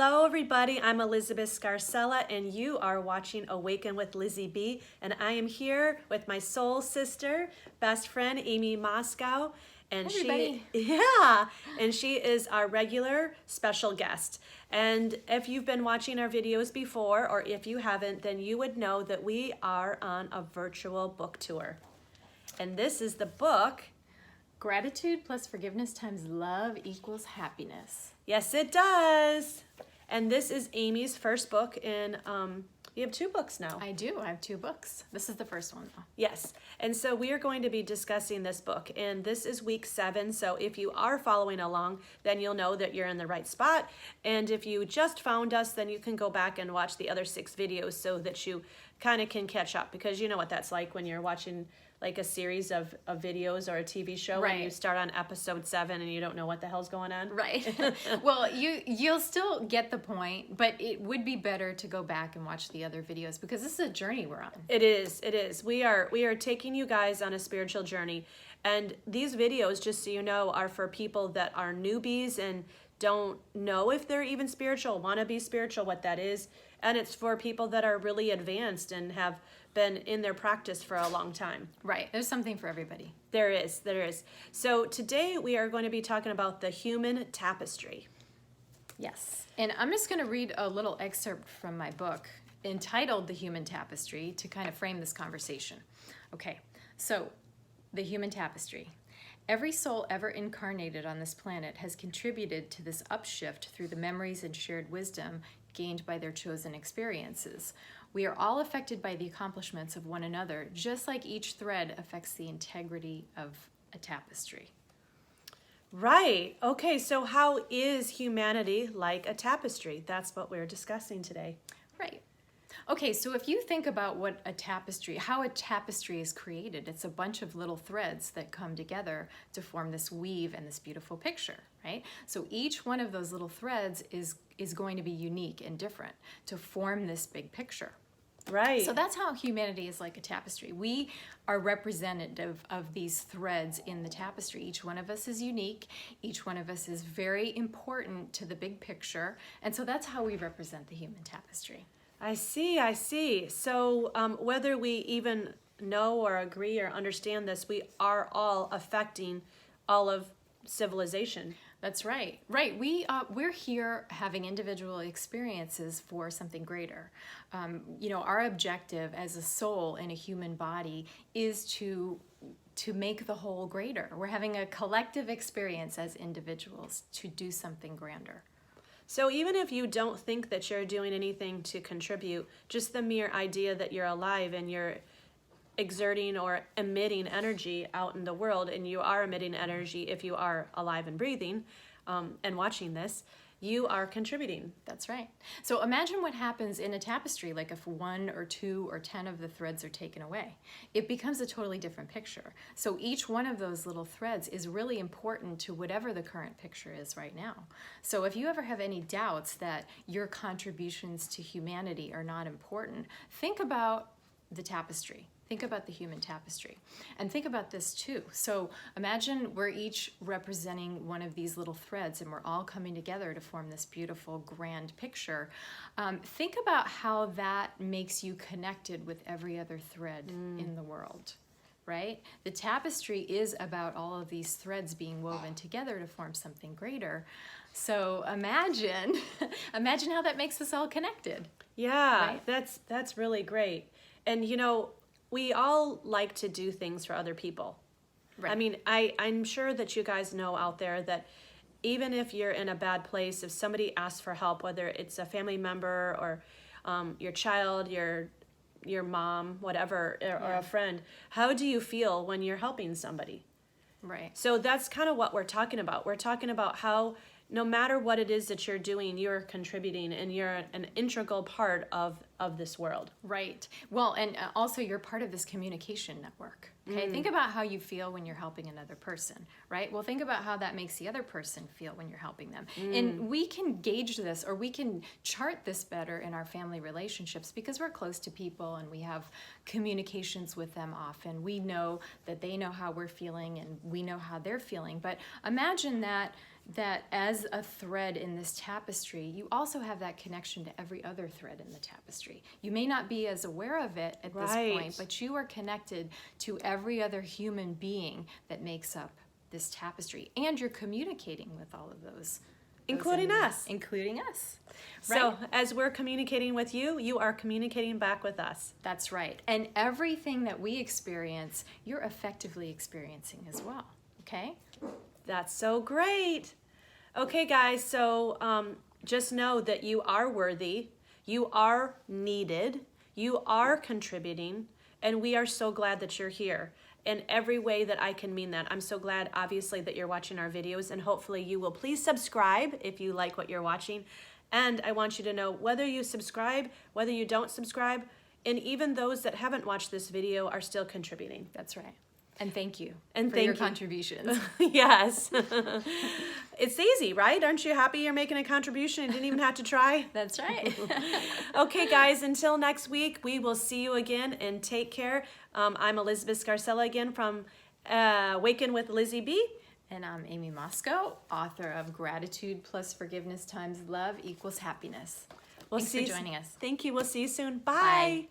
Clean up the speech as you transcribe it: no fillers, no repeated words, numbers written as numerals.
Hello everybody, I'm Elizabeth Scarcella and you are watching Awaken with Lizzie B, and I am here with my soul sister, best friend Aimee Mosco, and Everybody. she is our regular special guest. And if you've been watching our videos before, or if you haven't, then you would know that we are on a virtual book tour. And this is the book, Gratitude plus forgiveness times love equals happiness. yes it does. And this is Aimee's first book in, you have two books now. I do. I have two books. This is the first one, though. Yes, and so we are going to be discussing this book, and this is week 7, so if you are following along, then you'll know that you're in the right spot, and if you just found us, then you can go back and watch the other 6 videos so that you kind of can catch up, because you know what that's like when you're watching like a series of videos or a TV show, Right. and you start on episode 7 and you don't know what the hell's going on. Right. Well, you'll still get the point, but it would be better to go back and watch the other videos because this is a journey we're on. It is. We are taking you guys on a spiritual journey. And these videos, just so you know, are for people that are newbies and don't know if they're even spiritual, want to be spiritual, what that is. And it's for people that are really advanced and have been in their practice for a long time. Right. There's something for everybody. There is. So today we are going to be talking about the human tapestry. Yes. And I'm just going to read a little excerpt from my book entitled The Human Tapestry to kind of frame this conversation. Okay. So, the human tapestry. Every soul ever incarnated on this planet has contributed to this upshift through the memories and shared wisdom gained by their chosen experiences. We are all affected by the accomplishments of one another, just like each thread affects the integrity of a tapestry. Right. Okay, so how is humanity like a tapestry? That's what we're discussing today. Right. Okay, so if you think about what a tapestry, how a tapestry is created, it's a bunch of little threads that come together to form this weave and this beautiful picture, right? So each one of those little threads is going to be unique and different to form this big picture. Right. So that's how humanity is like a tapestry. We are representative of these threads in the tapestry. Each one of us is unique. Each one of us is very important to the big picture. And so that's how we represent the human tapestry. I see. So whether we even know or agree or understand this, we are all affecting all of civilization. That's right. Right. We're here having individual experiences for something greater. Our objective as a soul in a human body is to make the whole greater. We're having a collective experience as individuals to do something grander. So even if you don't think that you're doing anything to contribute, just the mere idea that you're alive and you're exerting or emitting energy out in the world, and you are emitting energy if you are alive and breathing and watching this, you are contributing. That's right. So imagine what happens in a tapestry, like if 1 or 2 or 10 of the threads are taken away. It becomes a totally different picture. So each one of those little threads is really important to whatever the current picture is right now. So if you ever have any doubts that your contributions to humanity are not important, think about the tapestry. Think about the human tapestry. And think about this too. So imagine we're each representing one of these little threads and we're all coming together to form this beautiful grand picture. Think about how that makes you connected with every other thread in the world, right? The tapestry is about all of these threads being woven together to form something greater. So imagine how that makes us all connected. Yeah, right? that's really great. And we all like to do things for other people. Right. I mean, I'm sure that you guys know out there that even if you're in a bad place, if somebody asks for help, whether it's a family member or your child, your mom, whatever, or a friend, how do you feel when you're helping somebody? Right. So that's kind of what we're talking about. We're talking about how no matter what it is that you're doing, you're contributing and you're an integral part of this world. Right. Well, and also you're part of this communication network. Okay. Think about how you feel when you're helping another person, right? Well, think about how that makes the other person feel when you're helping them. And we can gauge this, or we can chart this better in our family relationships because we're close to people and we have communications with them often. We know that they know how we're feeling and we know how they're feeling. But imagine that that as a thread in this tapestry, you also have that connection to every other thread in the tapestry. You may not be as aware of it at this Right. point, but you are connected to every other human being that makes up this tapestry, and you're communicating with all of those Including us. Including us. So as we're communicating with you, you are communicating back with us. That's right. And everything that we experience, you're effectively experiencing as well. Okay? That's so great. Okay, guys, so just know that you are worthy, you are needed, you are contributing, and we are so glad that you're here in every way that I can mean that. I'm so glad, obviously, that you're watching our videos, and hopefully you will please subscribe if you like what you're watching. And I want you to know, whether you subscribe, whether you don't subscribe, and even those that haven't watched this video are still contributing. That's right. And thank you And for thank your you. contributions. Yes. It's easy, right? Aren't you happy you're making a contribution and didn't even have to try? That's right. Okay, guys, until next week, we will see you again, and take care. I'm Elizabeth Scarcella again from Waken with Lizzie B. And I'm Aimee Mosco, author of Gratitude plus Forgiveness times Love equals Happiness. We'll Thanks see for joining us. Thank you. We'll see you soon. Bye. Bye.